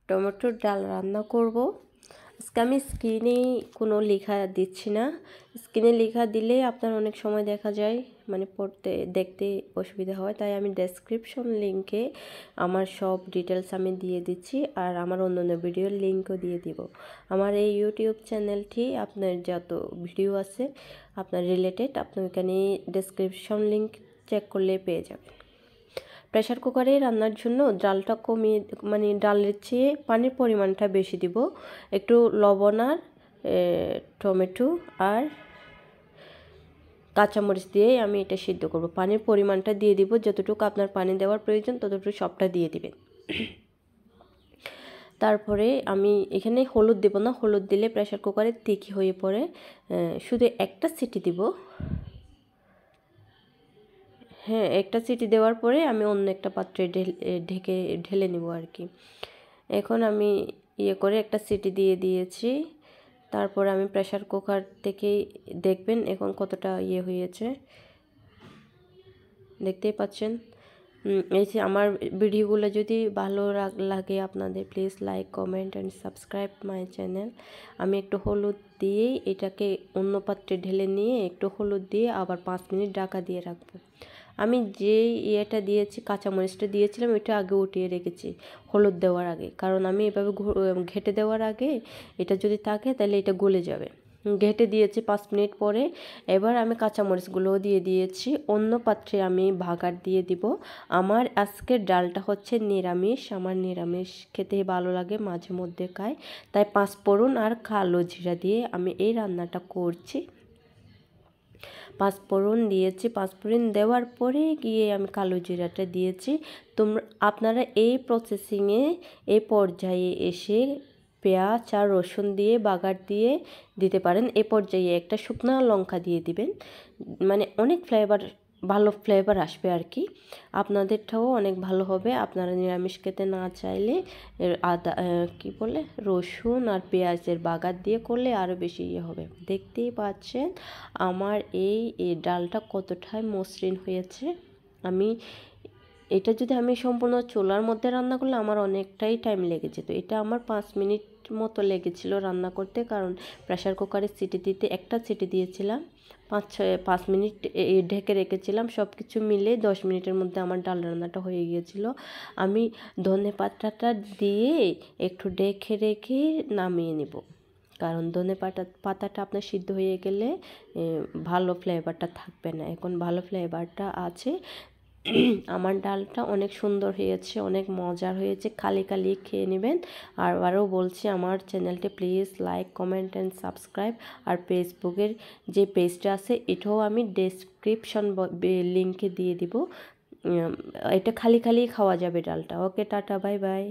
টমেটোর ডাল রান্না করব। আজকে আমি স্ক্রিনে কোনো লেখা দিচ্ছি না। স্ক্রিনে লেখা দিলে আপনার অনেক সময় দেখা যায় মানে পড়তে দেখতে অসুবিধা হয়, তাই আমি ডেসক্রিপশন লিঙ্কে আমার সব ডিটেলস আমি দিয়ে দিচ্ছি, আর আমার অন্যান্য ভিডিওর লিঙ্কও দিয়ে দিব। আমার এই ইউটিউব চ্যানেলটি আপনার যত ভিডিও আছে আপনার রিলেটেড, আপনি এখানে ডেসক্রিপশন লিঙ্ক চেক করলে পেয়ে যাবেন। প্রেশার কুকারে রান্নার জন্য ডালটা কমিয়ে মানে ডালের চেয়ে পানির পরিমাণটা বেশি দিব। একটু লবণ আর টমেটো আর কাঁচামরিচ দিয়ে আমি এটা সিদ্ধ করব। পানির পরিমাণটা দিয়ে দিব, যতটুকু আপনার পানি দেওয়ার প্রয়োজন ততটুকু সবটা দিয়ে দিবেন। তারপরে আমি এখানে হলুদ দেব না, হলুদ দিলে প্রেশার কুকারে তিখি হয়ে পড়ে। শুধু একটা সিটি দিব। হ্যাঁ, একটা সিটি দেওয়ার পরে আমি অন্য একটা পাত্রে ঢেলে নেব আর কি। এখন আমি করে একটা সিটি দিয়ে দিয়েছি। তারপর আমি প্রেশার কুকার থেকে দেখবেন এখন কতটা হয়েছে, দেখতেই পাচ্ছেন। এই যে আমার ভিডিওগুলো যদি ভালো লাগে আপনাদের, please like comment and subscribe my channel. আমি একটু হলুদ দিয়ে এটাকে অন্য পাত্রে ঢেলে নিয়ে একটু হলুদ দিয়ে আবার 5 মিনিট ঢাকা দিয়ে রাখবো। আমি যে দিয়েছি কাঁচামরিচটা দিয়েছিলাম ওইটা আগে উঠিয়ে রেখেছি হলুদ দেওয়ার আগে, কারণ আমি এভাবে ঘেটে দেওয়ার আগে এটা যদি থাকে তাহলে এটা গলে যাবে। ঘেটে দিয়েছি 5 মিনিট পরে। এবার আমি কাঁচামরিচগুলোও দিয়ে দিয়েছি। অন্য পাত্রে আমি ভাগার দিয়ে দিব। আমার আজকের ডালটা হচ্ছে নিরামিষ, আমার নিরামিষ খেতে ভালো লাগে, মাঝে মধ্যে খাই, তাই 5 ফোড়ন আর কালো জিরা দিয়ে আমি এই রান্নাটা করছি। 5 ফোড়ন দিয়েছি, 5 ফোড়ন দেওয়ার পরে গিয়ে আমি কালো জিরাটা দিয়েছি। আপনারা এই প্রসেসিংয়ে এই পর্যায়ে এসে পেঁয়াজ আর রসুন দিয়ে বাগার দিয়ে দিতে পারেন। এই পর্যায়ে একটা শুকনো লঙ্কা দিয়ে দিবেন, মানে অনেক ভালো ফ্লেভার আসবে আর কি। আপনাদেরটাও অনেক ভালো হবে। আপনারা নিরামিষ খেতে না চাইলে রসুন আর পেঁয়াজের বাগার দিয়ে করলে আরও বেশি হবে। দেখতেই পাচ্ছেন আমার এই ডালটা কতটাই মসৃণ হয়েছে। এটা যদি আমি সম্পূর্ণ চুলার মধ্যে রান্না করলে আমার অনেকটাই টাইম লেগে যেত। এটা আমার 5 মিনিট মতো লেগেছিল রান্না করতে, কারণ প্রেশার কুকারে সিটি দিতে একটা সিটি দিয়েছিলাম, 5 মিনিট ঢেকে রেখেছিলাম। সব কিছু মিলে 10 মিনিটের মধ্যে আমার ডাল রান্নাটা হয়ে গিয়েছিল। আমি ধনেপাতাটা দিয়ে একটু ঢেকে রেখে নামিয়ে নেব, কারণ পাতাটা আপনার সিদ্ধ হয়ে গেলে ভালো ফ্লেভারটা থাকবে না। এখন ভালো ফ্লেভারটা আছে। আমার ডালটা অনেক সুন্দর হয়েছে, অনেক মজার হয়েছে। খালি খেয়ে নেবেন। আর আবারও বলছি আমার চ্যানেলটি please like comment and subscribe. আর ফেসবুকের যে পেজটা আছে এটাও আমি ডেসক্রিপশন লিঙ্কে দিয়ে দিব। এটা খালি খাওয়া যাবে ডালটা। ওকে, টাটা, বাই বাই।